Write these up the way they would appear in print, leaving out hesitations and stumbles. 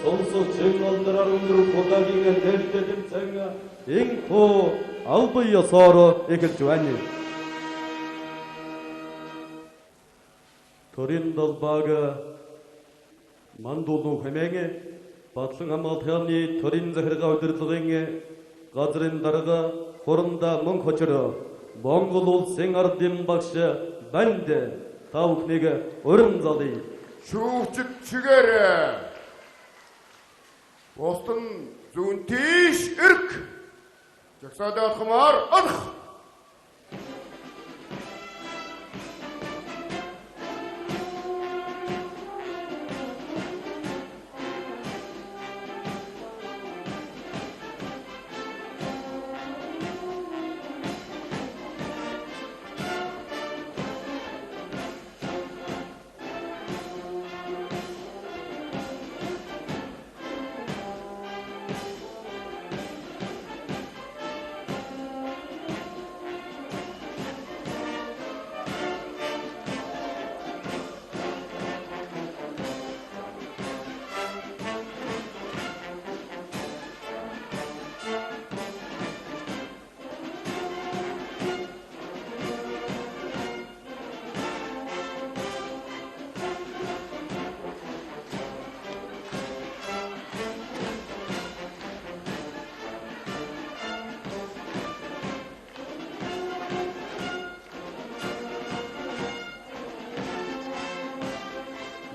сонсо 증언들하는들 고다기가 될때좀 생각 잉코 албыя соро эхэлж байна. Төрийн долбааг мандуулуу хэмээн Батлан хамгаалалтын төрийн захиргаа удирдлагын газрын дарга хурамда мөн хочор Монгол улсын ардын багш банд та бүхнийг уран залъя. Шүүгчд чигээрээ Бостон зүүн тийш ирэх жагсаадаа хамаар анх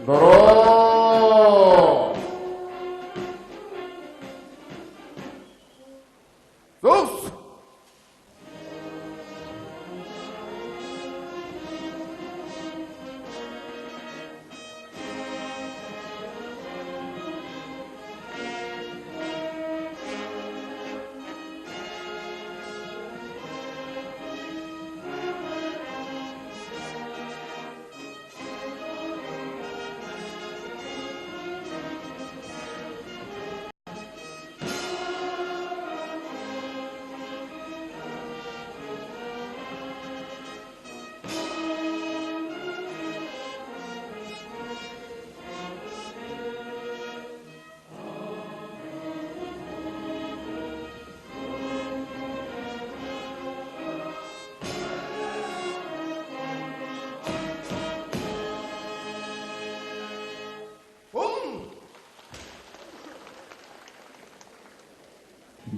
Здорово! Зус!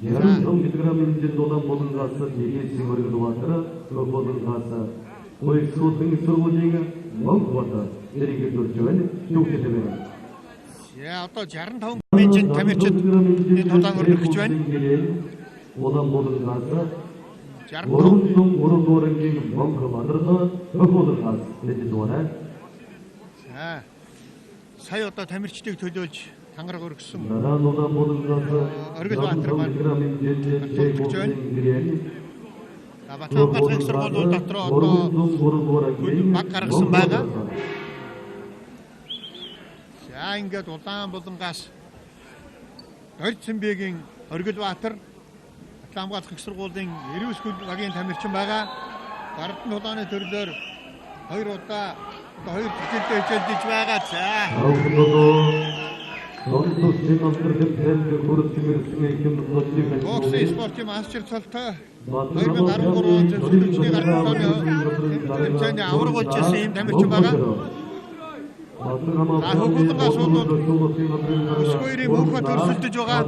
Yarım kilogramın içinde olan bolun gazı yegesi örgüdü vatırı, bolun gazı. Koyusu tıngısır olacağını mağ vatı. Erige dörtçöğünü yok edemeyin. Ya, 또 65 менжин тамирчид энэ тулаан өргөж байна. Olan bolun gazı. 65 Orun doğranгийн мөнгө мадрага болун газ гэдэг байна. За. Сая одоо тамирчдыг төлөөлж тангараг өргөсөн. Оргил Баатар маань төлөвлөж байна. Батлан их сургуулиуд дотор одоо баг гаргасан байгаа. За ингээд улаан булангаас Орцсонбегийн Оргил Баатар Батлан их сургуулийн 99 багийн тамирчин байгаа. Гардын улааны төрлөөр 2 удаа хоёр хичээлдээ хичээлдэж байгаа. За. Бокс спортын мастер цолтой 2013 он зөвлөмжний гардын тэмцээний авраг болж ирсэн юм тамирчин байгаа. Хөгөлгөөс өсгөөрийн мөнхөд төрсөлдөж байгаа.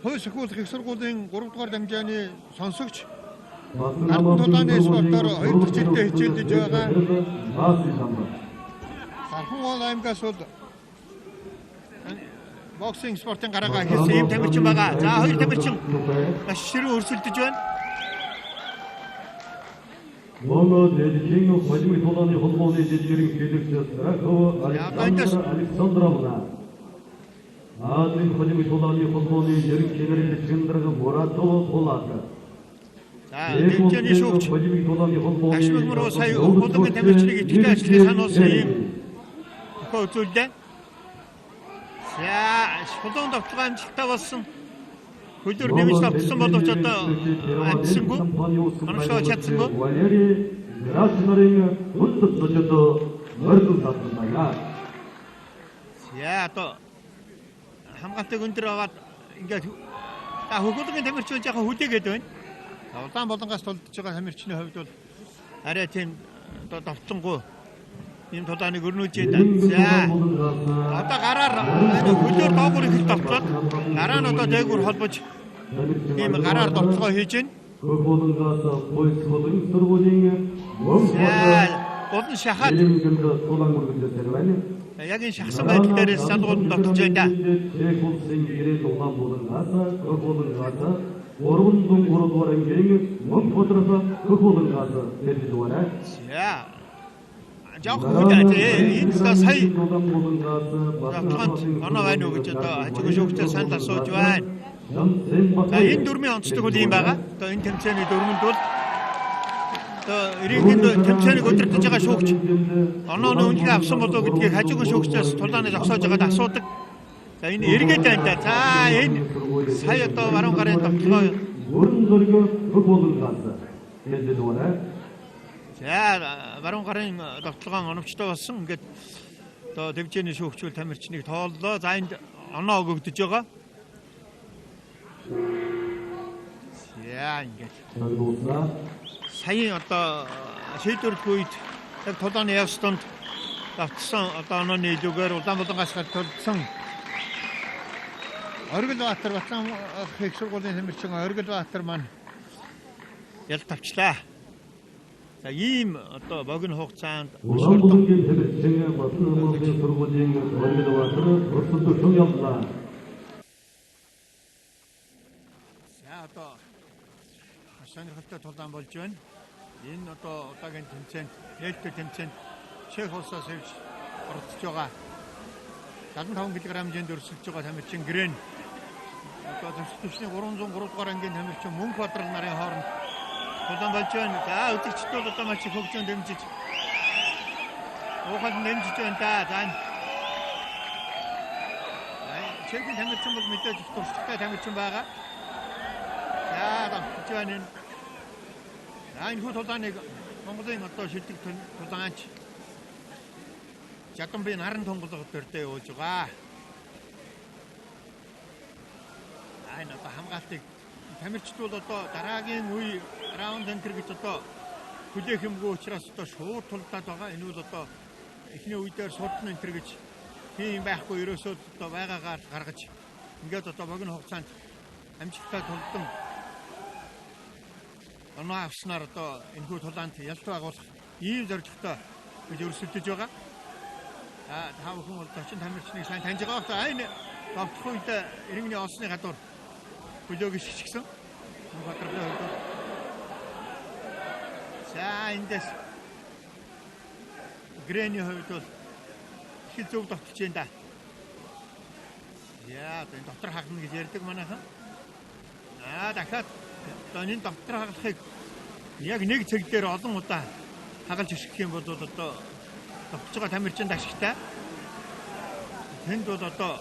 Хөөс хөлх их сургуулийн 3 дугаар дамжааны сонсогч гардын тулааны спортоор хоёр хичээлдээ хичээлдэж байгаа. Хархан бол аймгаас бол боксинг спортын гараага хийсэн юм тамирчин байгаа. За хоёр тамирчин маш ширүүн өрсөлдөж байна. Монгол эдийн хожимын тулааны холбооны жижигэрийн хэлэгчээс Александровна. Азийн хожимын тулааны холбооны жирийн чигээрийн чигэндрэг Муратов Булаата. За тэмцээний шүүгч Ашмагмруу сая хөлбөмбөгийн тамирчныг итгэж ажлыг сануулсан юм. Хөөцөлдөө. За шулуун давталгаа амжилттай болсон. Хөлөөр нэмж тавтсан боловч одоо амжсангүй. Хамшаа чадсангүй. За одоо хамгаалалтыг өндөр аваад ингээд хөгөлгийн тамирчин жоохон хүлээгээд байна. Улаан болонгоос тулдж байгаа тамирчны хувьд бол арай тийм одоо давтсангүй ийм тулааныг өрнүүлж байна. За одоо гараар хөлөөр доогуур их давтлаад дараа нь одоо дээгүүр холбож ийм гараар давталгаа хийж байна. Болон шахаад яг энэ шахсан байдал дээрээс залгууд нь давталж байна да. Жаахан хөлөөд энэ сая давталгаанд оноо байна уу гэж одоо хажууг шүүгчдээ санал асууж байна. За энэ дөрмийн онцлог бол ийм байгаа. Одоо энэ тэмцээний дөрмөнд бол одоо ирээдүйн тэмцээнийг удирдах байгаа шүүгч онооны үнэлгээ авсан болов уу гэдгийг хажууг шүүгчдээс тулааны зогсоож байгаад асуудаг. За энэ эргээд байна да. За энэ сая одоо баруун гарын давталгаа за баруун гарын давталгаан оновчтой болсон. Ингээд одоо дэвжээний шүүгчүүл тамирчныг тооллоо. За энд оноо өгөгдөж байгаа. Яа ингээд сая одоо шийдвэрлэх үед яг тулааны явстанд давтсан одоо онооны илүүгээр улаан болонгоос тулдсан Оргилбаатар Батлан их сургуулийн тамирчин Оргилбаатар маань ялт авчлаа. За ийм одоо богино хугацаанд одоо сонирхолтой тулаан болж байна. Энэ одоо удаагийн тэмцээнд нээлттэй тэмцээнд Чех улсаас ирж оролцож байгаа 75 кг хэмжээнд өрсөлдөж байгаа тамирчин Грен одоо зөвшөөрөгчний 303 дугаар ангийн тамирчин Мөнх Бадрал нарын хооронд тулаан болж байна. За үзэгчдүүд одоо маш их хөгжөөнд дэмжиж уухад нэмжиж байна да. За Чехийн тамирчин бол мэдээж туршлагатай тамирчин байгаа. За давтж байна энэ. За энэ тулааныг Монголын одоо шилдэг тулаанч Жагамбын наран тунгалаг төрдөө явуулж байгаа. Энэ одоо хамгаалтыг тамирчид бол одоо дараагийн үе раунд энтер гэж одоо хүлээх юмгүй учраас одоо шууд тулдаад байгаа. Энэ бол одоо эхний үедээр судална энтер гэж тийм байхгүй ерөөсөө одоо байгаагаар гаргаж ингээд одоо богино хугацаанд амжилттай тулдан оноо авснаар одоо энэхүү тулаанд ялт байгуулах ийм зорилготой гэж өрсөлдөж байгаа. Та бүхэн бол зочин тамирчныг сайн таньж байгаа. За энэ давтах үед иргэний олсны гадуур хөлөөг шигшгсэн. Батралын хувьд за эндээс Грэний хувьд бол их зөв давтж байна да. Яа, энэ доктор хагна гэж ярьдаг манайхан. Дахиад одоо энэ доктор хагалахыг яг нэг цаг дээр олон удаа хагалж өшгөх юм бол одоо давтж байгаа тамирчин ашигтай. Тэнд бол одоо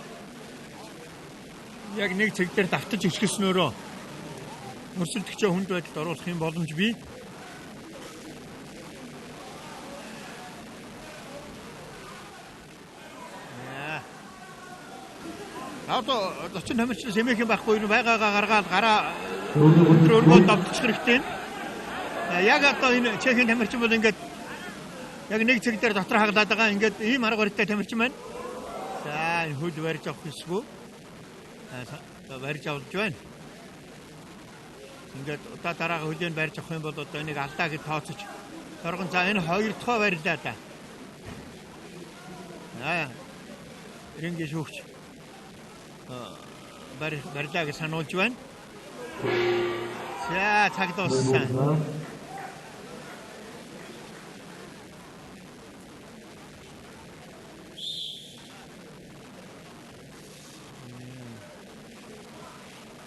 яг нэг цаг дээр давтаж өшгөснөөрөө өрсөлдөгчөө хүнд байдалд оруулах юм боломж бий. Одоо зочин тамирчин сэмэх юм байхгүй юу байгаагаа гаргаад гараа өргөд давтчих хэрэгтэй. Яг одоо энэ Чехийн тамирчин бол ингээд яг нэг цаг дээр дотор хаглаад байгаа. Ингээд ийм арга барилтай тамирчин байна. За энэ хөл барьж авах хэсгүү. Барьж авч байна. Ингээд удаа дараага хөлийг барьж авах юм бол одоо энийг алдаа гэж тооцож торгон за энэ хоёр дахь барилаа да. Рингийн шүүгч барилаа гэж сануулж байна. За цаг дууссан.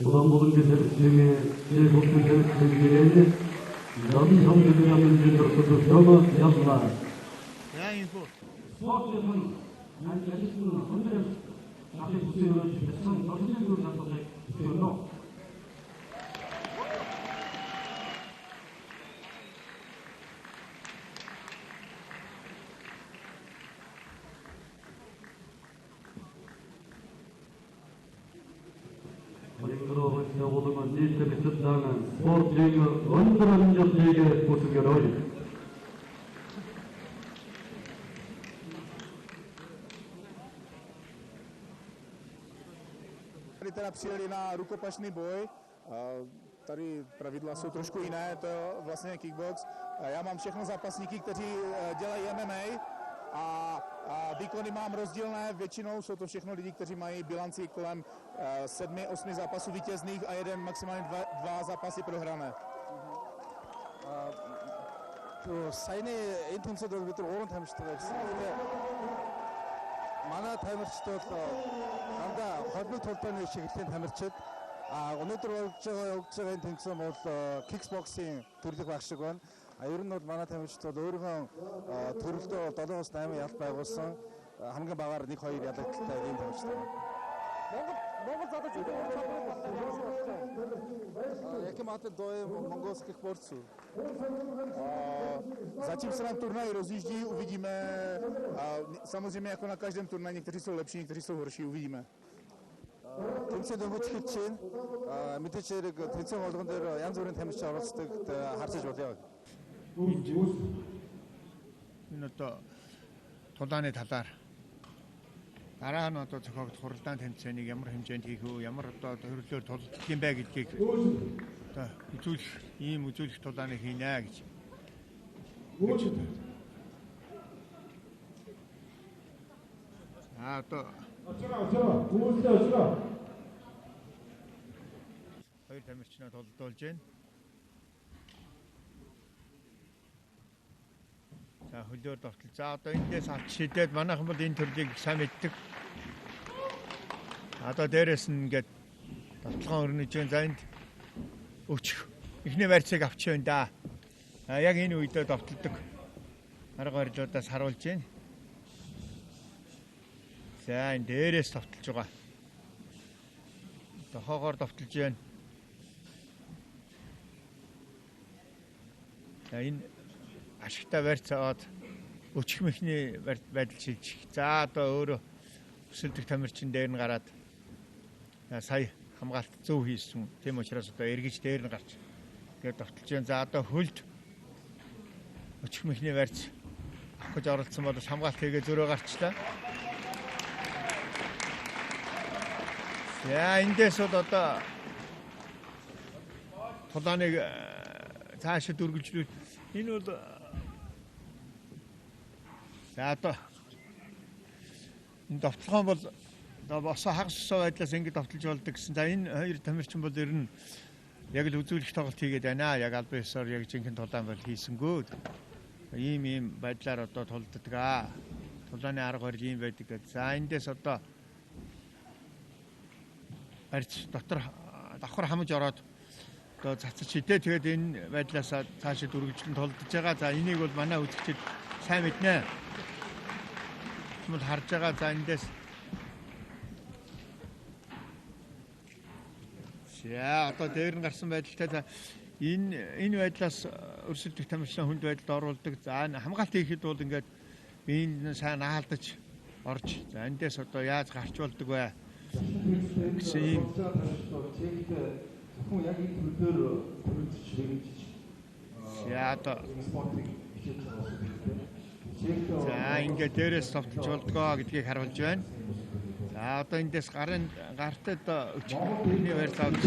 Ulan bulun getirdiğini, korkun getirdiğini, yardım samimiyetin yanında tutuştuğunu yazdılar. Ya info. Spor yapın. Yani kendisini anlayın. Şahsi kusuyor, sen nasıl yapıyorsun? 저보다는 지적이 적당한 스포츠의 온전한 전쟁의 보수결을 Tady teda přijeli na rukopашný boj. Tady pravidla jsou trošku jiné, to je vlastně kickbox. Já mám všechno zápasníky, kteří dělají MMA a výkony mám rozdílné. Většinou jsou to všechno lidi, kteří mají bilanci kolem 7-8 zápasů vítězných a jeden maximálně 2 zápasy prohrané. Саяны энэ тэмцээд бол бид нар 3 тамирчтай байсан. Тэгээ манай тамирчид бол дандаа холбоо толгойн чиглэлийн тамирчид өнөөдөр явж байгаа энэ тэмцээн бол кикбоксing төрлөх баг шиг байна. Ер нь бол манай тамирчид бол өөрийнхөө төрөлдөө 7-8 ялт байгуулсан хамгийн багаар 1-2 ялагдaltaй ийм тамирчид байна. Монгол задаж Який мати дої монгольських борців? Zatím se nám turnaj rozjíždí, uvidíme. Samozřejmě jako na každém turnaji, někteří jsou lepší, někteří jsou horší, uvidíme. Тэмцээнд өнгөцөхөд чинь мэдээж хэрэг тэмцээн болгон дээр янз бүрийн тамирч оролцдог харцаж болёо. Энэ одоо тулааны талаар дараа нь одоо зохиогдох хуралдаан тэмцээнийг ямар хэмжээнд хийх үү, ямар одоо төрлөөр тулдах юм бэ гэдгийг одоо үзүүлэх, ийм үзүүлэх тулааны хийнэ гэж. Одоо хоёр тамирчнаа толдуулж байна. За хөлөөр довтол. За одоо эндээс авч шидээд манайхан бол энэ төрлийг сайн мэддэг. Одоо дээрэс нь ингээд довтлогоо өрнөж байна. За энд өчх эхний барьцыг авч байна да. Яг энэ үедээ довтолдог арга барилуудаас харуулж байна. За энэ дээрээс довтолж байгаа. Дохоогоор довтолж байна. За энэ ашигтай барьц аваад өчх мэхний байдал шилжих. За одоо өөрөө өсөлтөх тамирчин дээр нь гараад сая хамгаалт зөв хийсэн. Тийм учраас одоо эргэж дээр нь гарч ингээд довтолж байна. За одоо хөлд өчх мэхний барьц авах гэж оролцсон бол хамгаалт хийгээ зөрөө гарчлаа. За эндээс бол одоо тулааныг цаашаа дөргөлжлүүл. Энэ бол за одоо энэ довтлогоо бол босоо хагас усаа байдлаас ингэ довтолж болдог гэсэн. За энэ хоёр тамирчин бол ер нь яг л үзүүлэх тоглолт хийгээд байна. Яг албан ёсоор яг жинхэнэ тулаан бол хийсэнгөө. Ийм байдлаар одоо тулддаг. Тулааны арга барил ийм байдаг гэдэг. За эндээс одоо барьц дотор давхар хамж ороод одоо цацаж хитээ тэгээд энэ байдлаас цаашаа дөрвөлжлөн толдож байгаа. За энийг бол манай үзэгчид сайн мэднэ. Тэгмэл харж байгаа. За эндээс яа одоо дээр нь гарсан байдалтай. За энэ байдлаас өрсөлдөх тамирчин хүнд байдалд оруулдаг. За хамгаалт хийхэд бол ингээд энэ сайн наалдаж орж. За эндээс одоо яаж гарч болдог вэ? гэсэн юм. Яа одоо за ингээд дээрээс товтолж болдгоо гэдгийг харуулж байна. За одоо эндээс гартад өчигний барьц авч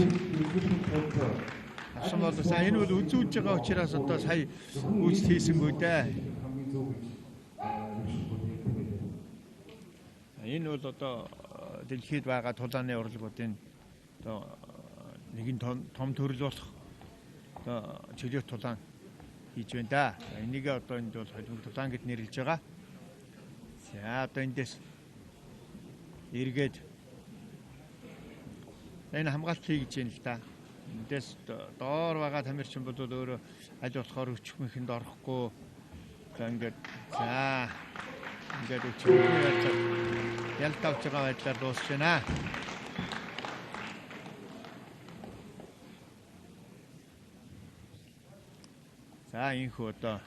авсан бол за энэ бол үзүүлж байгаа учраас одоо сая үүсэлт хийсэнгүй дээ. Энэ бол одоо дэлхийд байгаа тулааны урлагуудын одоо нэгэн том төрөл болох одоо чөлөөт тулаан хийж байна да. Энийг одоо энд бол холимог тулаан гэд нэрлэж байгаа. За одоо эндээс эргээд энэ хамгаалт хийж байна л да. Эндээс доор байгаа тамирчин бол өөрөө аль болохоор өчөх мэхэнд орохгүй. За ингээд өчөх ялт авч байгаа байдлаар дуусч байна. За энэхүү одоо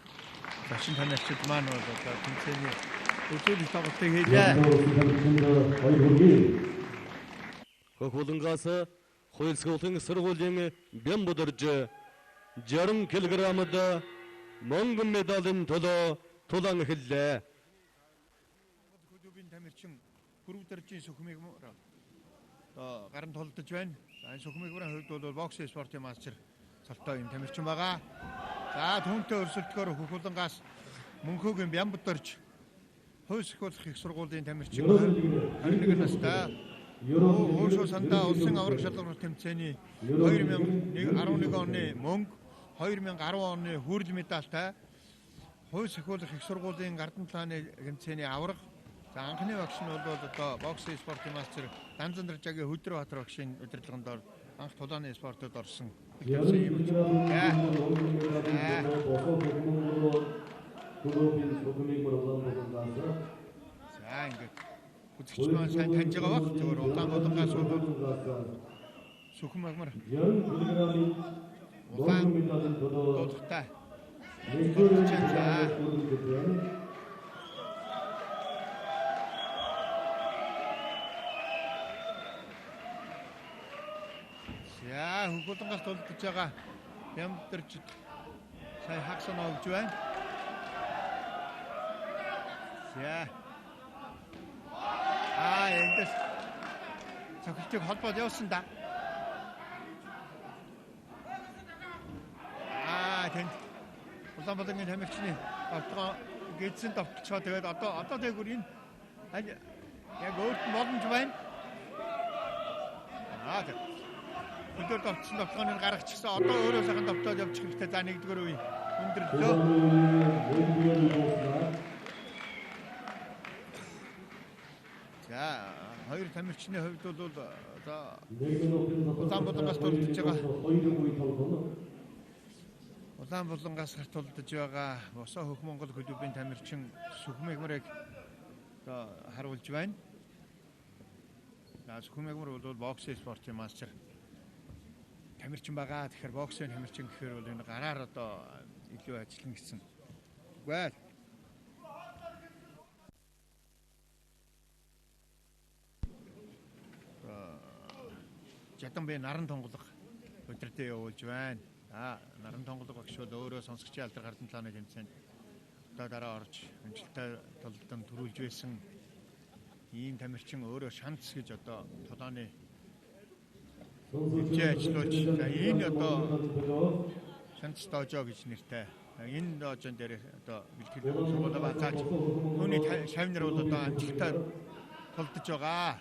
зочин тамирчид маань бол одоо тэмцээний үзүүлэлт тоглолтыг хийлээ. Хөх булангаас хуйлсгуулын сургуулийн Бямбударж 60 кг-д монгол медалийн төлөө тулаан эхэллээ. Хөдөөбийн тамирчин Хүрв дөржийн Сүхмигмөр гарын тулдаж байна. За Сүхмигмөрийн хувьд бол бокс спортын мастер цолтой юм тамирчин байгаа. За түүнтэй өрсөлдөхөөр Хөхүүлэнгаас Мөнхөгийн Бямбударж хойс хөлөх их сургуулийн тамирчин 21 настай. Өөрөөр сандаа улсын авраг шалгуур тэмцээний 2011 оны мөнгө 2010 оны хүрэл медальтай хойс хөлөх их сургуулийн гардан талааны тэмцээний авраг. За анхны багш нь бол одоо бокс спортын мастер Данзандаржагийн Хөдрөбаатар багшийн удирдлаганд анх тулааны спортод орсон. За ингээд үзэгч маань сайн таньж байгаа бах. Зөвхөн Улаанбаатараас бол Сүхмигмөр Улаан дуудахтай. За Хөхүүлэнгаас тулдаж байгаа Бямбударж сая хагас оноо өгж байна. За эндээс цогцолтыг холбоод явуулсан да. Тэнд Улаанбаатарын тамирчны автогоо гэдсэн давталцгаа тэгээд одоо тэгвэр энэ яг өөрт нь боломж байна. Өдөр давтсан давталгааны гаргачихсан. Одоо өөрөө сайхан давтаад явчих хэрэгтэй. За нэгдүгээр үе өндөрлөө. За хоёр тамирчны хувьд бол за Улаанбаатараас тулдаж байгаа. Улаанбаатараас тулдаж байгаа Босоо Хөх Монгол клубын тамирчин Сүхмигмөрийг харуулж байна. За Сүхмигмөр бол бокс спортын мастер тамирчин байгаа. Тэгэхээр боксын тамирчин гэхээр бол энэ гараар одоо илүү ажиллана гэсэн. Үгүй ээ. Жаданбай наран тонголох өдөртөө явуулж байна. Наран тонголох багш бол өөрөө сонсогчийн алдар гардан талааны тэмцээнд одоо дараа орж амжилттай тулдан төрүүлж байсан ийм тамирчин өөрөө шанс гэж одоо тулааны ажиллаж энэ одоо шанс доожоо гэж нэртэй. Энэ доожон дээр одоо бэлтгэл сургуулаа бацааж түүний шавнар бол одоо амжилттай тулдаж байгаа.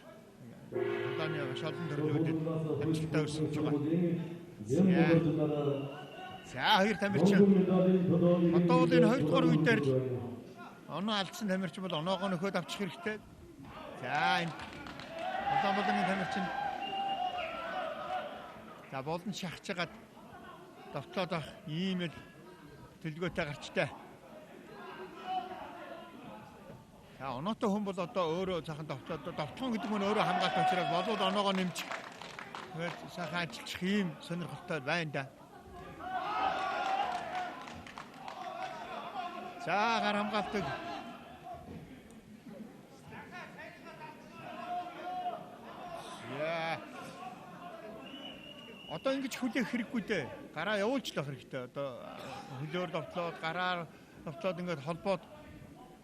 Тулааны шалан төрлөөдөд амжилттай өрсөж байгаа. За хоёр тамирчин одоо бол энэ хоёрдугаар үе дээр оноо алдсан тамирчин бол оноогоо нөхөд авчих хэрэгтэй. За энэ Улаанбаатарын тамирчин за болон шахаж хагаад давтлаад байх ийм л төлгөөтэй гарчтай. За оноотой хүн бол одоо өөрөө цаахан давталган гэдэг нь өөрөө хамгаалт учраас болоод оноогоо нэмчих. Тэгээд сайхан ажиллах ийм сонирхолтой байна да. За гар хамгаалтыг одоо ингэж хүлээх хэрэггүй дээ. Гараа явуулчлах хэрэгтэй. Одоо хөлөөр давтлаад гараар давтлаад ингэж холбоод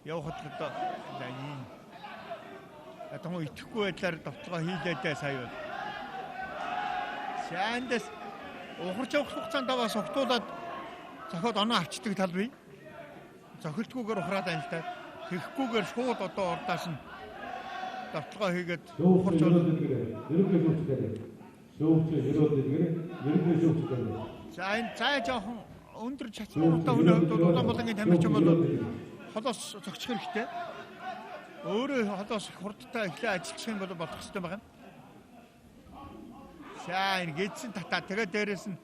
явахад одоо за ийм атом итгэхгүй байдлаар давталгаа хийлээ дээ сая бол. Шаандас ухарч явах хугацаанд бас огтуулаад зохиод оноо авчдаг тал бий. Зохилтгүйгээр ухраад байна л та. Тэгэхгүйгээр шууд одоо урдаас нь давталгаа хийгээд ухарч за энэ цаа жоохон өндөр чацмуудтай хүний хувьд бол Улаанбаатарын тамирчин бол холоос зогчих хэрэгтэй. Өөрөө холоос хурдтай эхлээ ажиллах юм бол болох хэрэгтэй байна. За энэ гэдсэн татаа тэгээд дээрэс нь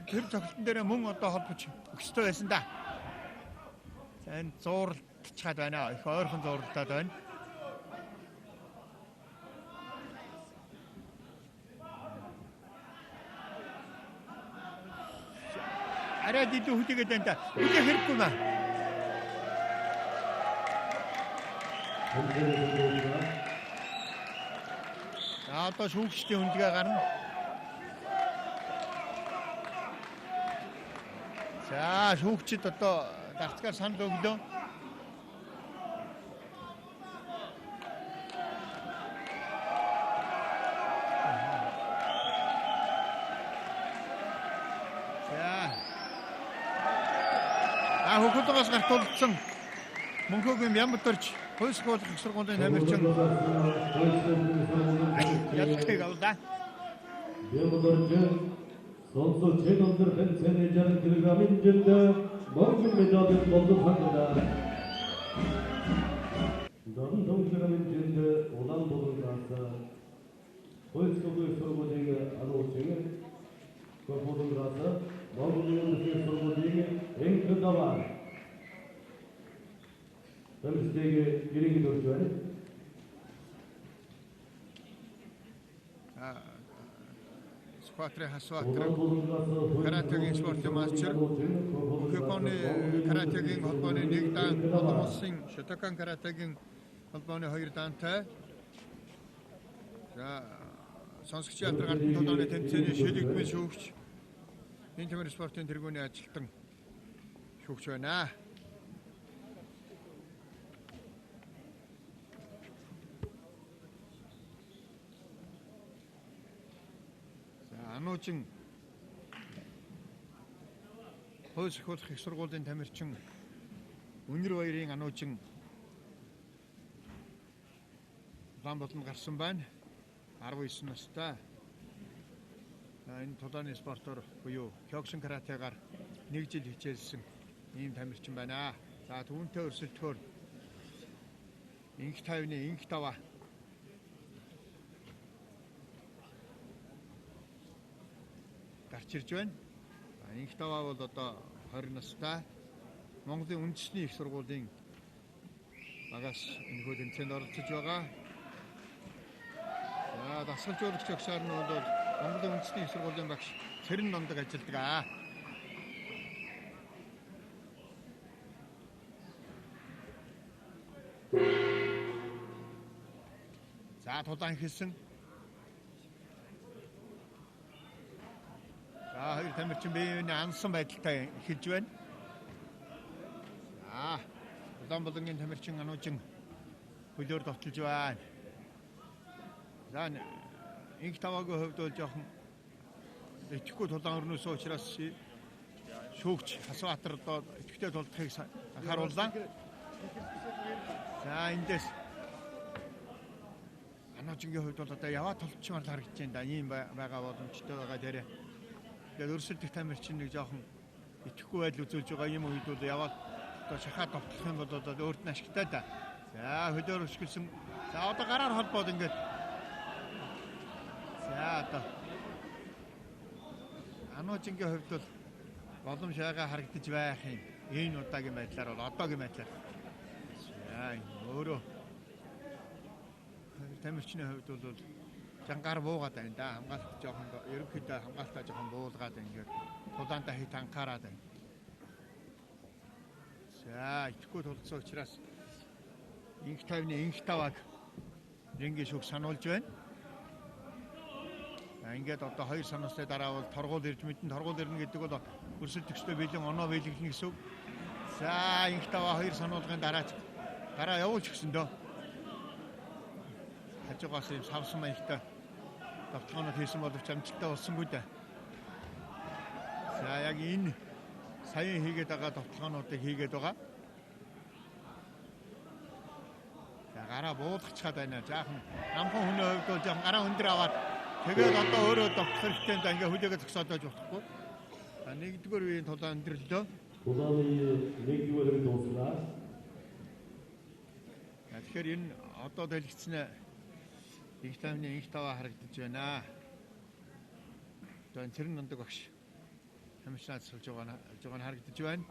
тэр цогцолтон дээр мөн одоо холбож өгсөй байсан да. За энэ зууралдчихад байна. Их ойрхон зууралдаад байна. Арай дидүү хүлээгээд байна да. Хүлээх хэрэггүй маа. За одоо шүүгчдийн хүндлэгээ гарна. За шүүгчид одоо давцгаар санал өглөө. Хөхөлгөөс гарт улдсан Мөнхөгийн Ямбатарч хойсх болох их сургуулийн тамирчин ялтыг авлаа. Ямбатарч сонсо чэнэлдэр тэнцэнэ 60 кг-ийн жинд Монгол медаль болдог хангада. Дан дөнгөрийн жинд улаан болгоноос хойсхгийн сургуулийн ануучин Коподонграса Монголын сургуулийн энхдавар Тамирчдыг гэрийн дөрж байна. Скватры хасватры каратэгийн спортын мастер Японы каратэгийн холбооны нэг дан олон улсын Шотокан каратэгийн холбооны 2 дантай. За сонсогч ядаргаар тулааны тэмцээний шилэгдмэл шүүгч энэ тамир спортын тэргүүний ажилтан шүүгч байна. Ануучин хойсх болох их сургуулийн тамирчин Үнэр баярын ануучин Улаанбаатарт гарсан байна. 19 настай. Энэ тулааны спортоор буюу кёкшин каратегаар 1 жил хичээлсэн ийм тамирчин байна. За түүнтэй өрсөлдөхөөр инх тайвны инх тава гарч ирж байна. Инх тава бол одоо 20 настай. Монголын үндэсний их сургуулийн багаас энэхүү тэмцээнд оролцож байгаа. За дасгалжуулагч агшаар нь бол Монголын үндэсний их сургуулийн багш Цэрэн номдог ажилладаг. За тулаан хэлсэн. За хоёр тамирчин биеийн ансан байдалтай эхэлж байна. Улаанбаатарын тамирчин ануучин хөлөөр довтолж байна. За инх таваагийн хувьд бол жоохон итгэхгүй тулаан өрнөөс учраас шүүгч Хасбаатар одоо итгэвтэй тулдахыг анхаарууллаа. За эндээс ануучингийн хувьд бол одоо яваа толчмаар харагдаж байна да. Ийм байгаа боломжтой байгаа дээрээ. Тэгээд өрсөлдөх тамирчин нэг жоохон итгэхгүй байдал үзүүлж байгаа юм үед бол яваад одоо шахаа довтлох юм бол одоо өөрт нь ашигтай да. За хөлөөр өшгөлсөн. За одоо гараар холбоод ингээд. За одоо ануучингийн хувьд бол боломж байгаа харагдаж байх юм. Энэ удаагийн байдлаар бол одоогийн байдлаар. За өөрөө тамирчны хувьд бол жангаар буугаад байна да. Хамгаалалт жоохон ерөнхийдөө хамгаалтаа жоохон буулгаад ингээд тулаандаа хит анхаарад байна. За итгэхгүй тулцсан учраас инх тайвны инх таваг рингийн шүүх сануулж байна. Ингээд одоо 2 санаастай дараа бол торгуул ирж мэдэн торгуул ирнэ гэдэг бол өрсөлдөгчдөө бэлэн оноо биелгэх гэсэн үг. За инх таваа 2 сануулгын дараа явуулж гисэн дөө. Хажуугаас юм савсан маягтай давталгаанууд хийсэн боловч амжилттай болсонгүй дээ. За яг энэ саяхан хийгээд байгаа давталгаануудыг хийгээд байгаа. За гараа буулгачихад байна. Жаахан намхан хүний хувьд бол жаахан гараа өндөр аваад тэгээд одоо өөрөө давтах хэрэгтэй да ингээ хүлээгээ зогсоод байж болохгүй. За нэгдүгээр үеийн тулаан өндөрлөө. Тулааны нэгдүгээр дууслаа. Тэгэхээр энэ одоо дэлгэцнээ инх тайвны инх таваа харагдаж байна. Одоо энэ Цэрэн номдог багш тамирчнаас суулж байгаа нь харагдаж байна.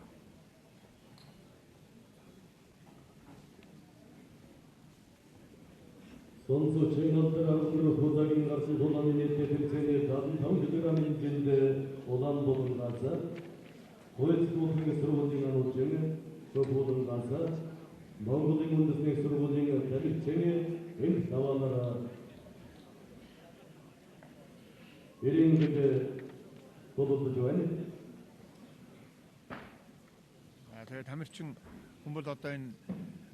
Сонсо чэнэлдэр аргын хузагийн гарсан тулааны нийтийн тэмцээний 75 кг-ийн жинд улаан болгоноос хойсхгийн сургуулийн ануучин Коподонграс Монголын үндэсний сургуулийн тамирчин инх таваараа Иринг болоод байна. Тэгээд тамирчин хүмүүс одоо энэ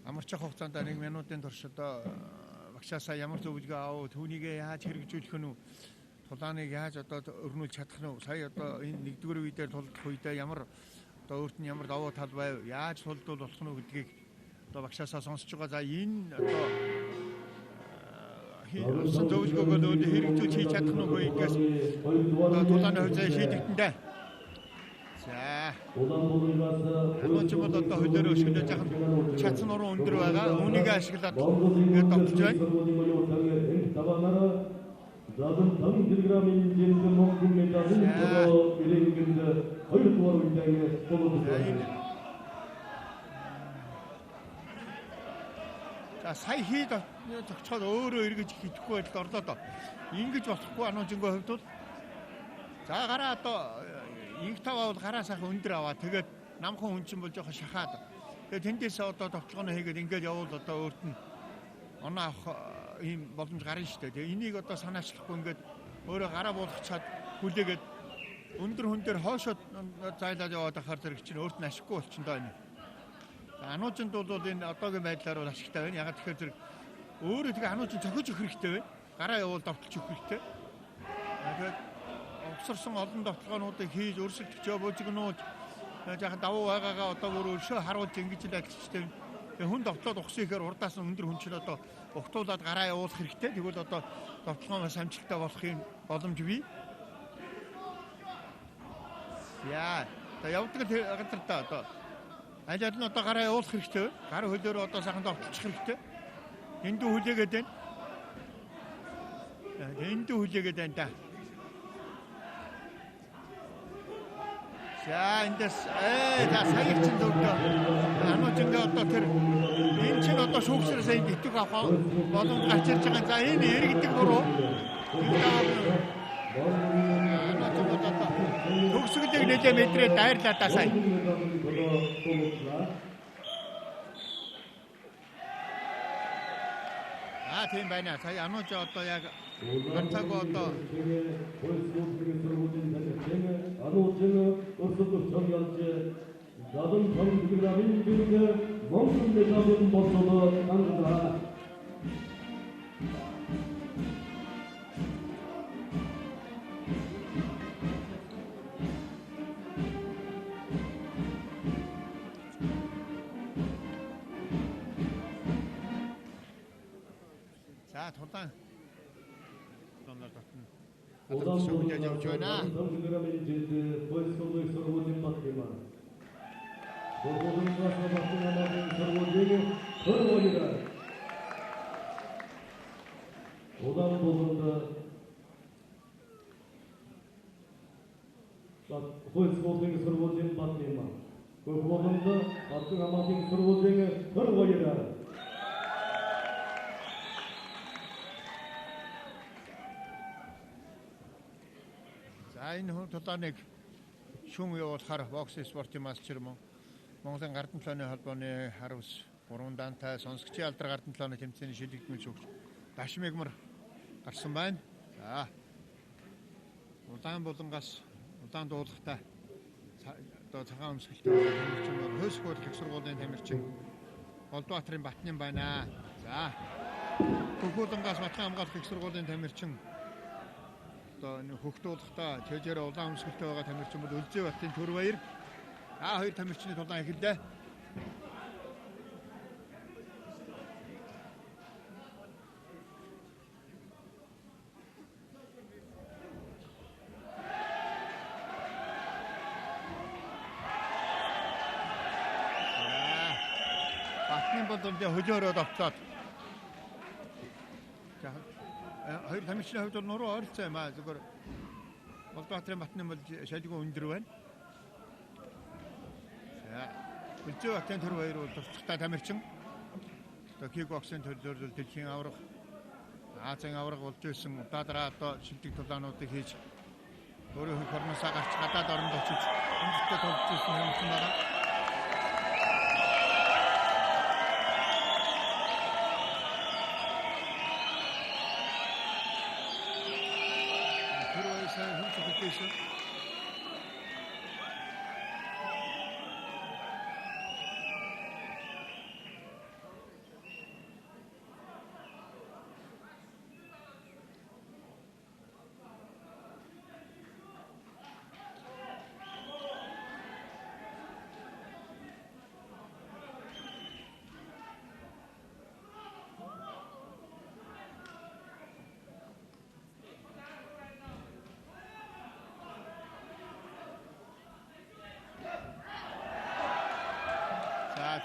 амарчих хугацаанд 1 минутын турш одоо багшаасаа ямар зөвлөгөө авав, түүнийг яаж хэрэгжүүлэх нь үү? Тулааныг яаж одоо өрнүүлж чадах нь үү? Сая одоо энэ нэгдүгээр үедээ тулдах үедээ ямар одоо өөрт нь ямар давуу тал байв? Яаж тулдвал болох нь гэдгийг одоо багшаасаа сонсож байгаа. За энэ одоо хийсэн зөвлөгөөгөө өөрөөр хэрэгжүүлж хийж чадах нь үгүй гэдгээс одоо тулааны хувьцаа шийдэгдэндээ. За. Анууч бол одоо хөлөөрөө өшгөлж яхад чадсан уран өндөр байгаа. Үүнийг ашиглаад ингээд тогтож байна. Zaten tam kilogramın cinsi mokkum medalin kolo irenginde hayır duvar uyduğunu kolu За сая хийд зогцоход өөрөө эргэж хийхгүй байдалд орлоо доо. Ингэж болохгүй ануужингөө хувьд бол за гараа одоо инх тав бол гараа сайхан өндөр аваа. Тэгээд намхан хүн чинь бол жоохон шахаад. Тэгээд тэндээс одоо тоглоно хийгээд ингээд явуул одоо өөрт нь оноо авах ийм боломж гарна шүү дээ. Тэгээ энийг одоо санаачлахгүй ингээд өөрөө гараа буулгачаад хүлээгээд өндөр хүн дээр хоошоо зайлаад яваад ахаар зэрэг чинь өөрт нь ашиггүй болчихно доо. Ануучинд бол энэ одоогийн байдлаар бол ашигтай байна. Ягаад тэгэхээр зэрэг өөрөө тэгээ ануучинд цохиж өгөх хэрэгтэй байна. Гараа явуул давталж өгөх хэрэгтэй. Тэгээд огсорсон олон давталгаануудыг хийж өрсөлдөх бөжгнүүд жаахан давуу байгаагаа одоо бүр өршөө харуулж ингэж л ажиллажтэй. Тэгээ хүн давтлаад ухсан ихээр урдаас нь өндөр хүн чинь одоо ухтуулаад гараа явуулах хэрэгтэй. Тэгвэл одоо давталгаа маш амжилттай болохын боломж бий. Яа, та явдаг газар та одоо алиад нь одоо гараа явуулах хэрэгтэй. Гар хөлөөрөө одоо сайхан давталчих хэрэгтэй. Эндүү хүлээгээд байна. Эндүү хүлээгээд байна та. За эндээс за сая чинь дөрөв. Ануучингээ одоо тэр энэ чинь одоо шүүгсрээс энд итэг авах боломж гарч ирж байгаа. За энэ иргэдэг буруу. Төгсгөлийг нэлээ мэдрээ дайрлаа та сая. Тийм байна. Сая анууч одоо яг ганцааг одоо ануучны өрсөлдөх чон ялж задан том kilogramын дөрөв мөнгөн медалын болсоо ангара. За тулаан тулаанаар татна. Одоо шүүгдэж явж байна. kilogramын жинтэй поисколыг сургуулийн батгиймаа. Сургуулийн батгиймаа сургуулийн хөрвөөрэ. Удаан болгонд поисколыг сургуулийн батгиймаа. Хөрвөөрөнд алтан хамаатын сургуулийн хөрвөөрэ. Энэ тулааныг шүүм явуулахаар бокс спортын масчир Монголын гардан талааны холбооны хар ус 3 дантай сонсогчийн алдар гардан талааны тэмцээний шилэгдмэл шүүгч Дашмигмар гарсан байна. За удаан булангаас удаан дуулахтай одоо цагаан өмсгөлтэй тамирчин бол хөөсгөл их сургуулийн тамирчин Голдбаатарын Батнин байна. За Хөхүүлэнгаас Батхан хамгаалах их сургуулийн тамирчин одоо энэ хөхтүүлэхтэй тэжээр улаан өмсгөлтэй байгаа тамирчин бол Үлзий Батын Төрбаяр. Хоёр тамирчны тулаан эхэллээ. Батны бол хөлөөрөө давтлаад хоёр тамирчны хувьд бол нуруу ойролцоо юм аа. Зүгээр Голдбаатарын Батны бол шалгуу өндөр байна. За Үлзий Батын Төрбаяр бол туршлагатай тамирчин. Одоо кикбоксing төлөөлөл дэлхийн аврах Азийн авраг болж байсан удаадаа одоо шилдэг тулаануудыг хийж өөрөө хөх орноосаа гарч гадаад оронд очиж өндөрлөлтөд болж байсан тамирчин байна. сайн хүн цогцолтой.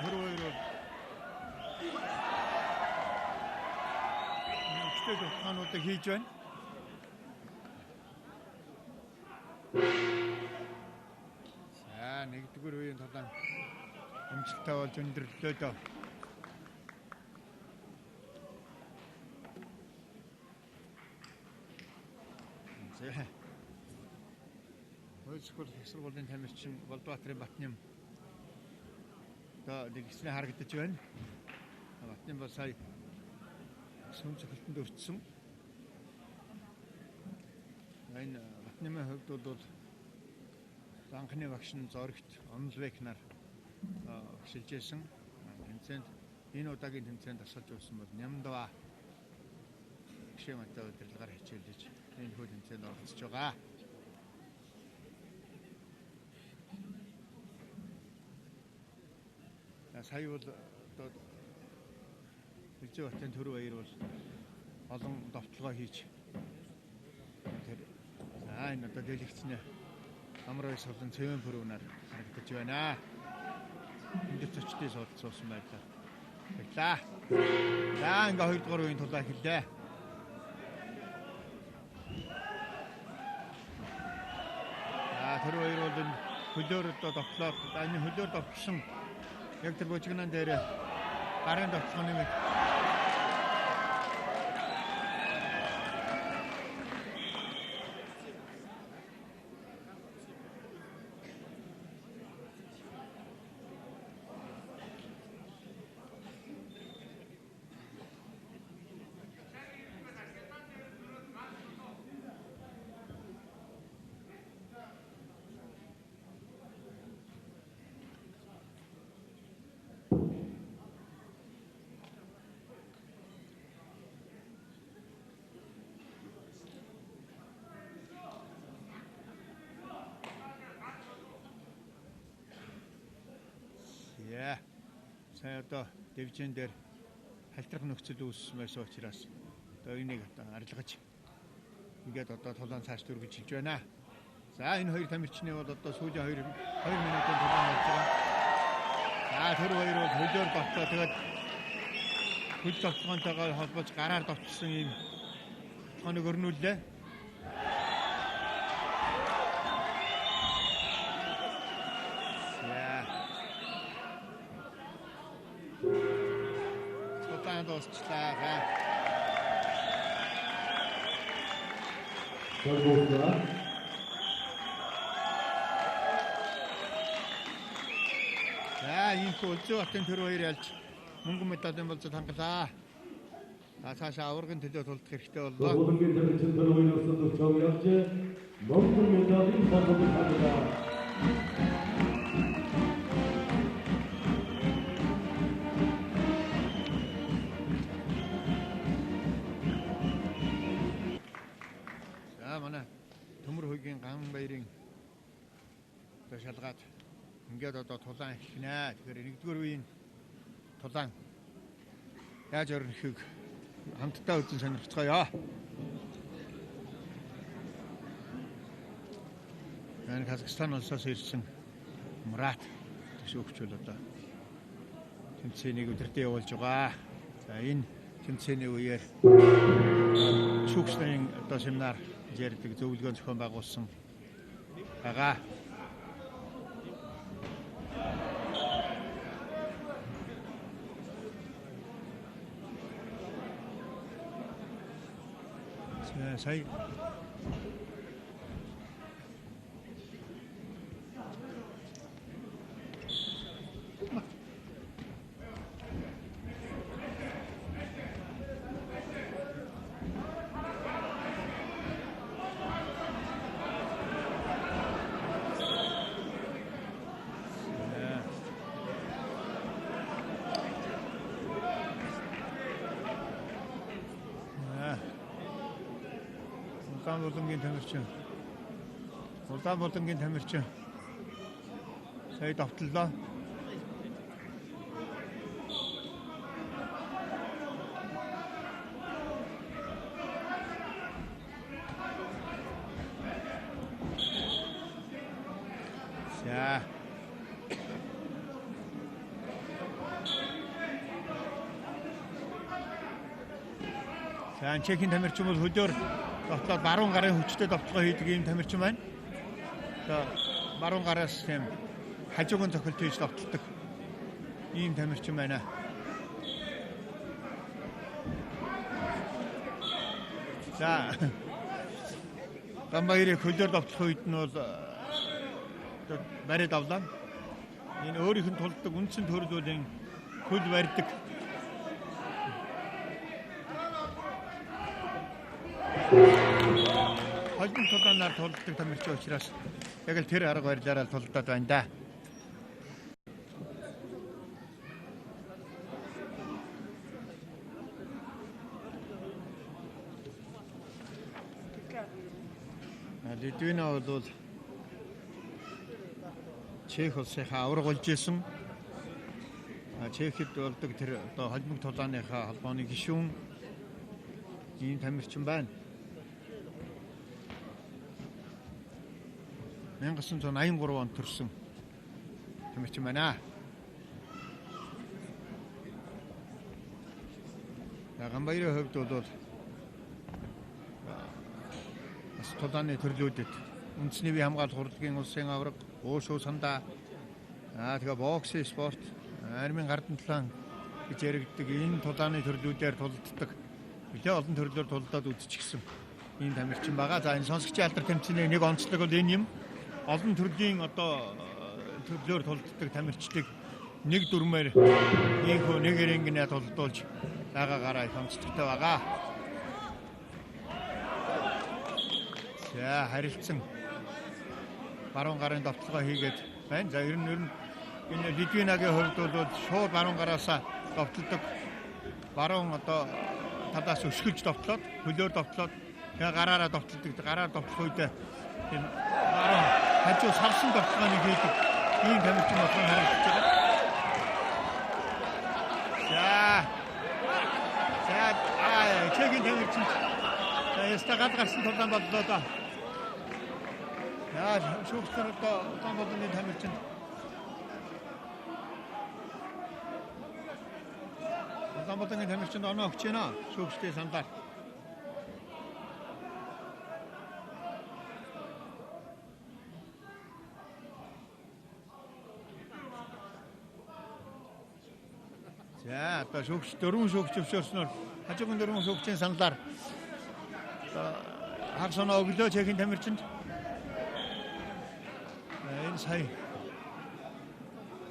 төрөөр нэгтгэж ухаануудыг хийж байна. За нэгдүгээр үеийн тулаан амжилттай болж өндөрлөө дөө. За Хойцгол хэсрүүлэн тамирчин Болбаатарын Батням нэгсний харагдаж байна. Батням бол сая сүм цохилтонд өртсөн. Энэ Батнямын хувьд бол анхны багш нь Зоригт Онлбек нар багшилжсэн. Тэмцээнд энэ удаагийн тэмцээнд тасалж явсан бол Нямдава гişмэтэй удирдлагаар хичээлж энэ хөл тэмцээнд оролцож байгаа. Сая бол одоо Хилжбатын төрөв баяр бол олон довтлогоо хийж тэр энэ одоо дэлгэцнэ амар байс болон цэвэн пөрөвнөр харагдаж байна. Энд төчтэй суулцсан байлаа. Баярлаа. За ингээ 2 дугаар үеийн тулаа хэллээ. Тэр хоёр бол хөлөөр одоо довтлоо энэ хөлөөр довтлсон яг тэр бочигнан дээр гарын довтлох нэмэг сая одоо дивизэн дээр халтрах нөхцөл үүссэн байсан учраас одоо энийг одоо арилгаж ингээд одоо тулаан цааш дөрвиж хэлж байна. За энэ хоёр тамирчны бол одоо сүүлийн 2 минутын тулаан болж байгаа. За тэр хоёр бол хөлөөр довтлоо тэгээд хөл довтлогоонтойгоо холбож гараар довтлсон юм хоног өрнүүллээ. Дуусчлаа. За энэ Хилжбатын тэр хоёр ялж мөнгө медалийн болцод хангалаа. Цаашаа аваргын төлөө тулдах хэрэгтэй боллоо. Болгоомжийн тамирчин тэр хоёроос төвчөө явж мөнгө медалийн болцод хангалаа. шалгаад ингээд одоо тулаан эхлэнэ. Тэгэхээр нэгдүгээр үеийн тулаан яаж өрнөхийг хамтдаа үзэн сонирхцгаая. Энэ Казахстан улсаас ирсэн Мурат төшөөгч бол одоо тэмцээнийг өдөртөө явуулж байгаа. За энэ тэмцээний үеэр шүүгчдийн одоо семинар зэрэг зөвлөгөө зохион байгуулсан байгаа. Сая Улаанбаатаргийн тамирчин. Улаанбаатаргийн тамирчин. Сая давталлаа. За. За Чехийн тамирчин бол хөлөөр довтлоод баруун гарын хүчтэй довтлогоо хийдэг ийм тамирчин байна. За баруун гараас тийм хажуугын цохилт хийж довтолдог ийм тамирчин байна. За Гамбайрыг хөлөөр довтлох үед нь бол барид авлаа. Энэ өөрийнх нь тулдаг үндсэн төрөл бол энэ хөл барьдаг. Хожим тулаанаар тулдаг тамирчин учраас яг л тэр арга барилаараа тулдаад байна да. Литвина бол Чех улсынхаа авраг болж исэн. Чехэд болдог тэр одоо холимог тулааныхаа холбооны гишүүн ийм тамирчин байна. 1983 онд төрсөн тамирчин байна. Гамбайрын хувьд бол тулааны төрлүүдэд үндэсний бие хамгаалалт хурлын улсын авраг, уушуу сандаа, тэгээ боксын спорт, армийн гардан талаан гэж яригддаг энэ тулааны төрлүүдээр тулддаг. Нэлээд олон төрлөөр тулдаад үзчихсэн ийм тамирчин байгаа. За энэ сонсогчийн алдар тэмцээний нэг онцлог бол энэ юм. Олон төрлийн одоо төрлөөр тулддаг тамирчдыг нэг дүрмээр ийхүү нэг эрэнгэнэ тулдуулж байгаагаараа их онцлогтой байгаа. За харилцсан баруун гарын довтлогоо хийгээд байна. За ер нь энэ Литвинагийн хувьд бол шууд баруун гараасаа довтолдог. Баруун одоо талаас өсгөлж довтлоод, хөлөөр довтлоод тэгээ гараараа довтолдог. Гараар довтлох үед энэ баруун хажуу савсан довтлооны хийдэг ийм тамирчин болсон харагдаж байгаа. За Чехийн тамирчин яста гал гарсан тулаан боллоо да. Яа шүүгчээр одоо Улаанбаатарны тамирчин. Улаанбаатарны тамирчин оноо өгч байна. Шүүгчдийн сандаар. За одоо шүүгч дөрвөн шүүгч өвчөрснөөр хажуугын дөрвөн шүүгчийн саналаар хагас оноо өглөө Чехийн тамирчинд энэ сая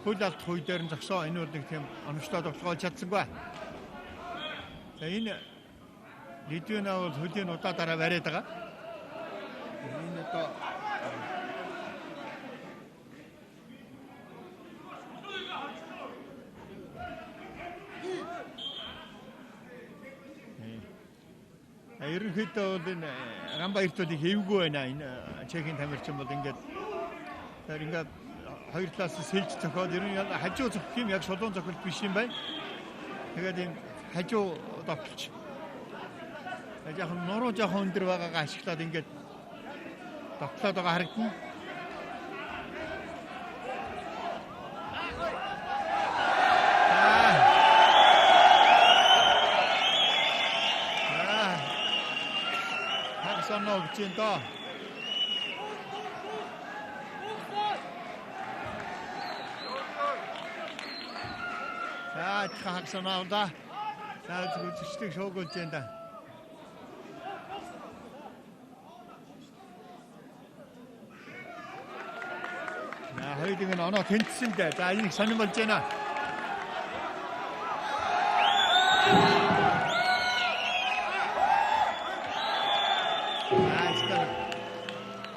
хөл алдах үе дээр нь зогсоо энэ бол нэг тийм оновчтой тоглож чадсангүй. За энэ Литвина бол хөлийн удаадараа бариад байгаа. Энэ одоо ерөнхийдөө бол энэ Гамбайрт бол хэвгүй байна. Энэ Чехийн тамирчин бол ингээд хоёр талаас сэлж зохиод ер нь хажуу зохих юм яг шулуун зохилт биш юм байна. Тэгээд энэ хажуу довтлж. Яг нуруу жоохон өндөр байгаагаа ашиглаад ингээд довтлоод байгаа харагдана. Хагасанаа өгч юм доо. Хагасанаа да. За зүгтчдэг шоугуулж байна да. хоёрыг нь оноо тэнцсэн дээ. За энийг сонирн болж байна.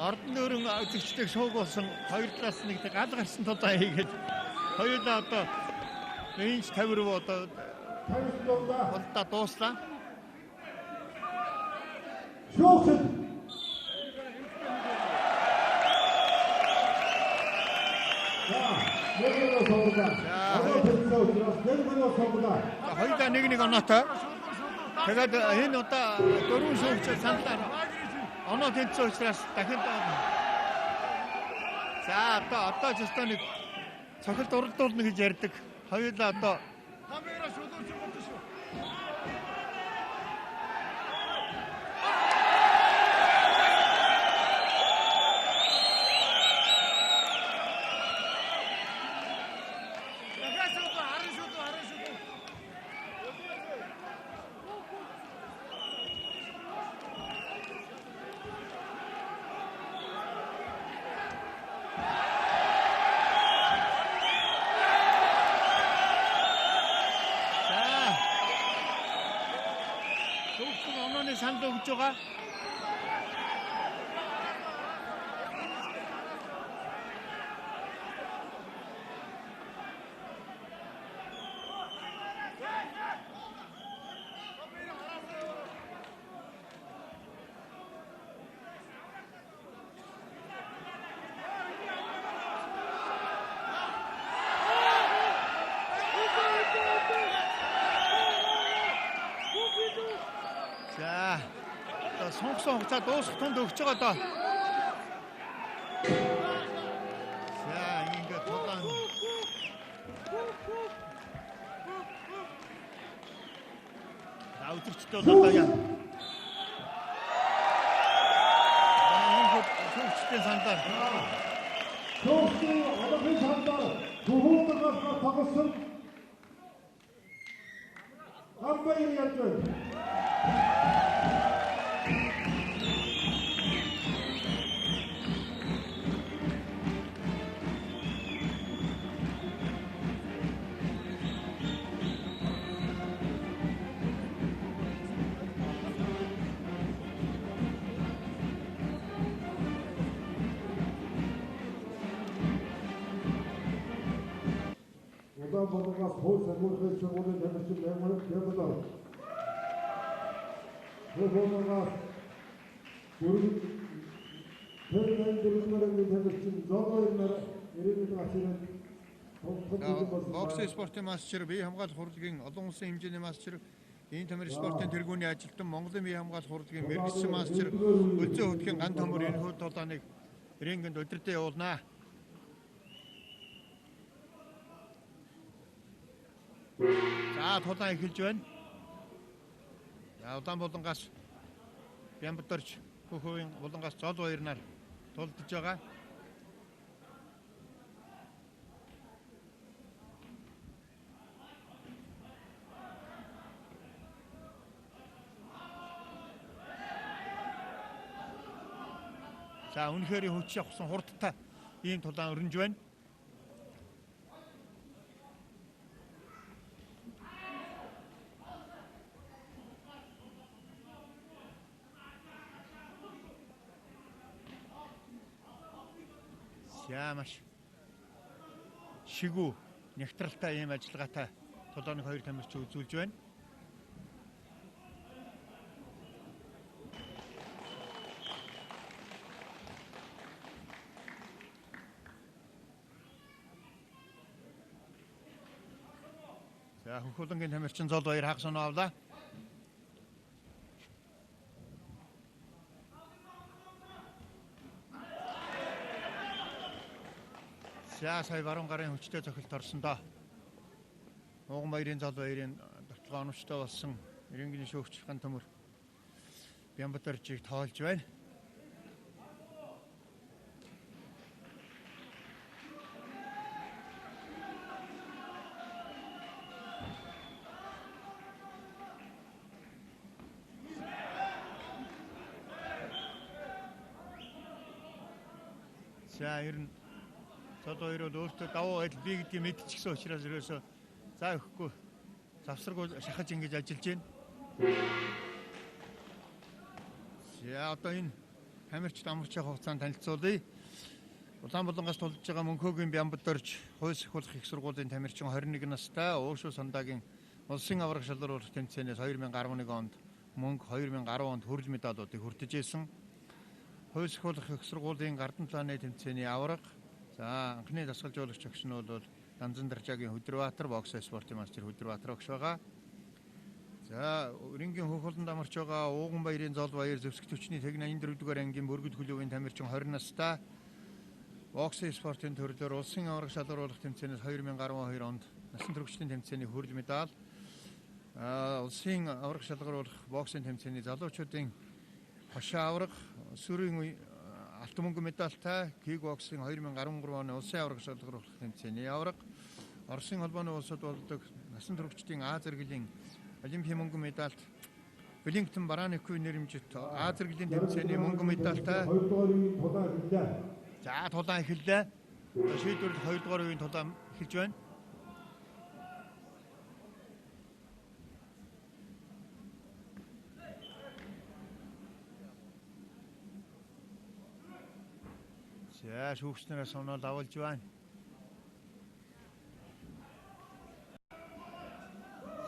Ордон өрн үзэгчдэг шуугуулсан хоёр талаас нэг гал гарсан тулаан хийгээд хоёулаа одоо рейнж 50 руу одоо болдоо дууслаа. хоёулаа нэг оноотой. Тэгээд энэ удаа дөрвөн шүүгч саналаар оноо тэнцсэн учраас дахин за одоо ч өстой нэг цохилт уралдуулна гэж ярьдаг. Хоёулаа одоо камера шүлүүлж байгаа шүү. санал өгж байгаа. Сонгосон хугацаа дуусах тунд өгч байгаа доо. За ингээд тулаан. Даутчтай болоо яа. Ингээд шүүгчтэй сандар. Шүүгчтэй одоогийн сандар зөвхөн тоглосон. Амбай ярьж байна. Улаанбаатараас хууль сармуулахын сургуулийн тамирчин Баймарк Бямбатар. Улаанбаатараас дөрвөн тамирчин Зоогойнор ирээдүйн асуурын бокс спортын мастер, бие хамгаалах хурлын олон улсын хэмжээний мастер, энэ тамир спортын тэргүүний ажилтан, Монголын бие хамгаалах хурлын мэргэжсэн мастер, өлзөө хөдлийн ган төмөр энэ хүү толооныг рингэнд өдөртөө явуулнаа. За тулаан эхэлж байна. За Улаанбаатараас Бямбатарч хөхөвийн Улаангаас Зол баярнаар тулдж байгаа. За үнэхээр хүч явахсан хурдтай ийм тулаан өрнж байна. Ямаш шигүү нягтралтай ийм ажиллагаатай толооны хоёр тамирч үзүүлж байна. За хөхөлөнгийн тамирчин Зол баяр хагас оноо авлаа. За сая баруун гарын хүчтэй цохилт орсон доо. Уган баярын Зол баярын дотлогоо оновчтой болсон иргэний шүүгч ган төмөр Бямбатарчийг тоолж байна. За ер нь Зол хоёроо өөртөө давуу байдал бий гэдгийг мэдчихсэн учраас ерөөсөө за өгөхгүй завсаргүй шахаж ингэж ажиллаж байна. За одоо энэ тамирчид амарч явах хугацаанд танилцуулъя. Улаанбаатараас тулж байгаа Мөнхөөгийн Бямбатарч хууль сахиулах их сургуулийн тамирчин 21 настай Уушуу Сандагийн улсын аварга шалгаруулах тэмцээнээс 2011 онд мөнгө 2010 онд хүрэл медалуудыг хүртэж ирсэн. Хууль сахиулах их сургуулийн Гардан планы тэмцээний аварга. За анхны дасгалжуулагч огш нь бол Данзан Даржаагийн Хөдрбаатар бокс спортын мастер Хөдрбаатар огш байгаа. За өрингийн хөхөлөнд амарч байгаа Ууган баярын зол баяр зэвсэг төвчний Тэгнэ 84 дугаар ангийн Мөргөд хөлөвийн тамирчин 20 настай бокс спортын төрлөөр улсын аварга шалгаруулах тэмцээнээс 2012 онд насан туршидын тэмцээний хүрэл медаль, улсын аварга шалгаруулах боксын тэмцээний залуучуудын хошоо аварга, сүрийн алтан мөнгөн медальтай кикбоксing 2013 оны улсын аварга шалгаруулах тэмцээний аварга, Оросын холбооны улсад болдог насан туршидын А зэрэглэлийн Олимпийн мөнгөн медальт Веллингтон Бараникгүй нэрмжит А зэрэглэлийн тэмцээний мөнгөн медальтай 2 дугаар үеийн тулаан эхэллээ. за тулаан эхэллээ. Шийдвэрлэл 2 дугаар үеийн тулаан эхэлж байна. За шүүгчнээс онол авалж байна.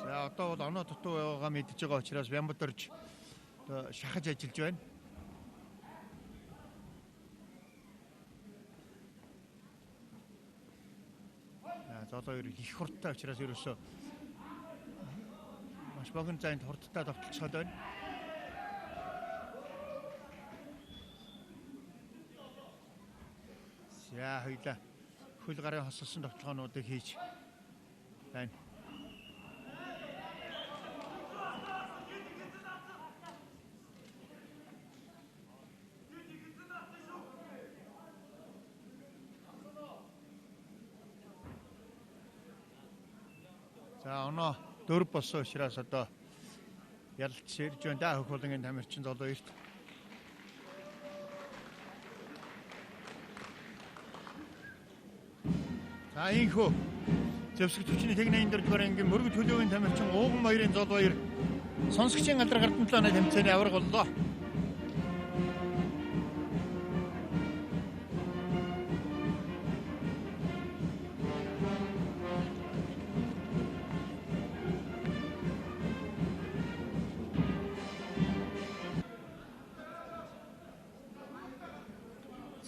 За одоо бол оноо дутуу байгаа мэдж байгаа учраас Бямбад орж одоо шахаж ажиллаж байна. Золоо ер их хурдтай учраас ерөөсөө маш богино зайд хурдтай давталцаад байна. За хоёлаа хөл гарын хосолсон давталгаануудыг хийж байна. За оноо дөрв болсон учраас одоо ялалт сэрж байна да хөхөлгийн тамирчин золоо эрт. За инхүү зэвсэг төвчний Тэгнэ 84 дугаар ангийн Мөргөд хөлөвийн тамирчин Ууган баярын зол баяр сонсогчийн галдар гардан талааны тэмцээний аварга боллоо.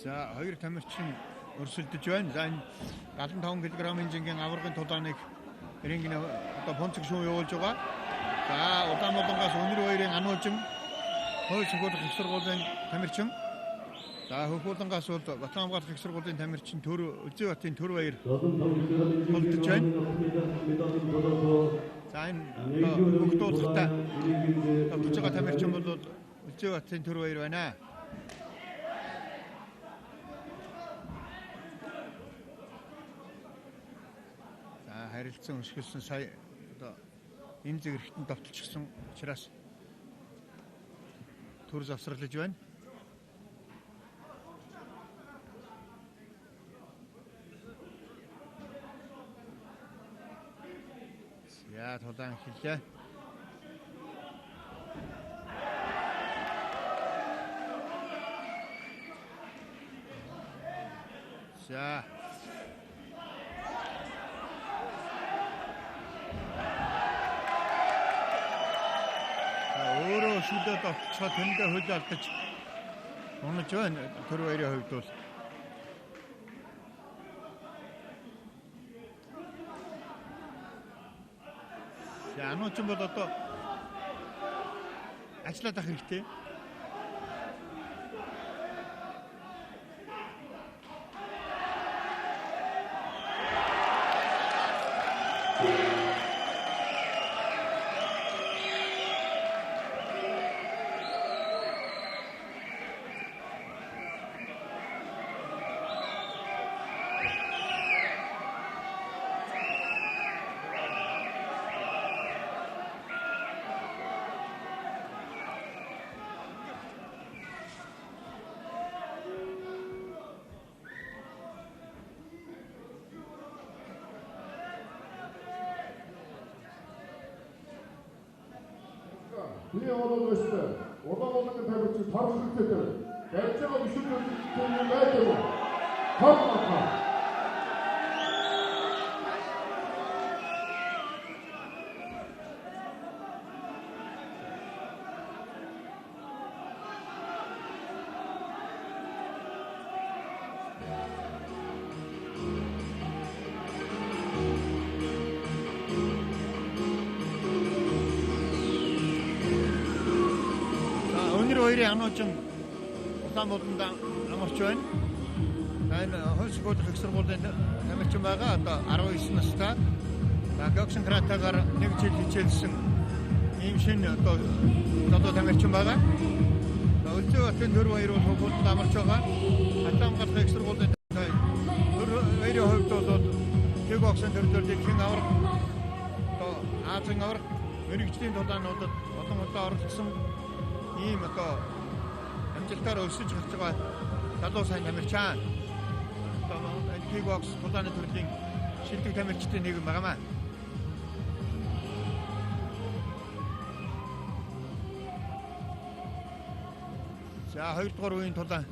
За хоёр тамирчин өрсөлдөж байна. За энэ 75 кг-ийн жингийн аваргын тулааныг рингийн одоо фонцог шуу явуулж байгаа. За Улаанбаатараас өнөр хоёрын ануужин хойш хөлөх их сургуулийн тамирчин. За Хөхүүлэнгаас бол Батланбаатар их сургуулийн тамирчин Үзэбатын Төр баяр болдож байна. За энэ хөхтүүлэгтэй тоглож байгаа тамирчин бол Үзэбатын Төр баяр байна. Харилцан өсгөлсөн сая одоо энэ зэрэгтэн давталчихсан учраас төр завсарлаж байна. За тулаан эхэллээ. За өөрөө шүлээд авчихад тэндээ хөл алдаж унаж байна. Төр баярын хувьд бол анууч бол одоо ажиллаад ах хэрэгтэй. 이 언어로 했을 때 오다오는 대부분 바로 쓸 때들 결정을 무슨 날 때고 더 тэр хоёрын ануужин Улаанбаатарт амарч байна. Энэ хойш хөлөх их сургуулийн тамирчин байгаа. Одоо 19 настай. Боксинг каратегаар нэг жил хичээлсэн ийм шинэ одоо тамирчин байгаа. Өлзөө батын төр хоёр бол хөлд амарч байгаа. Атамгал их сургуулийн төр хоёрын хувьд бол кикбоксинг төрлөختийн хэн аврах одоо Азийн аврах мэрэгжлийн тулаануудад олон удаа оролцсон ийм одоо амжилтаар өсөж гарч байгаа залуу сайн тамирчин. Одоо кикбокс тулааны төрлийн шилдэг тамирчдын нэг юм байнамаа. За 2 дугаар үеийн тулаан.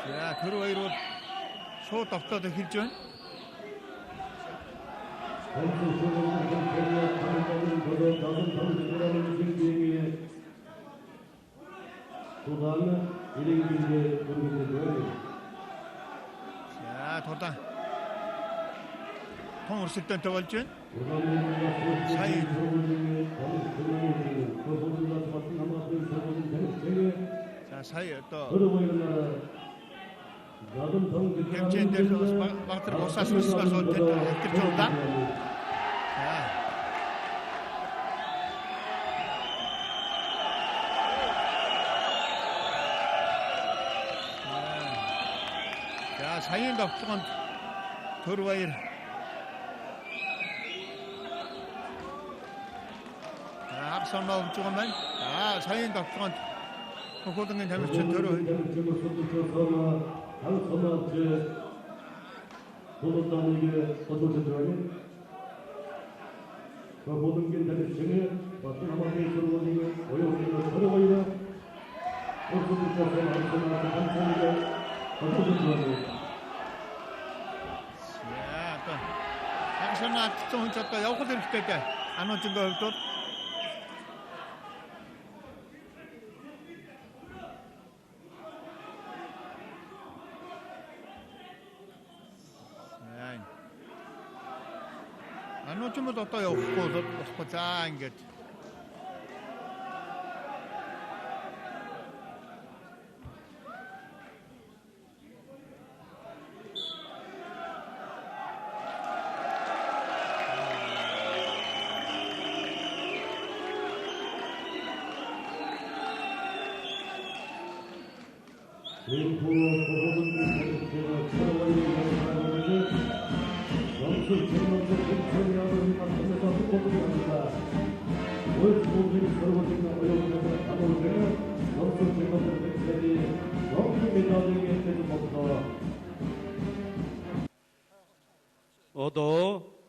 За тэр хоёр бол шууд автоод эхэлж байна. За тулаан тон өрсөлдөөнтэй болж байна. Сая одоо хэмжээнд дээр бас багтар босаас өсвөл тэд хэвтэрч байгаа. За саяын довтлогонд төр баяр хагаснаа өгч байгаа юм байна. Саяын довтлогонд хөлөнгийн тамирчин төр хагаснаа хүн ч одоо явах хэрэгтэй дээ. Ануужингийн хувьд бол ануужин бол одоо явахгүй бол болохгүй. За ингээд 어도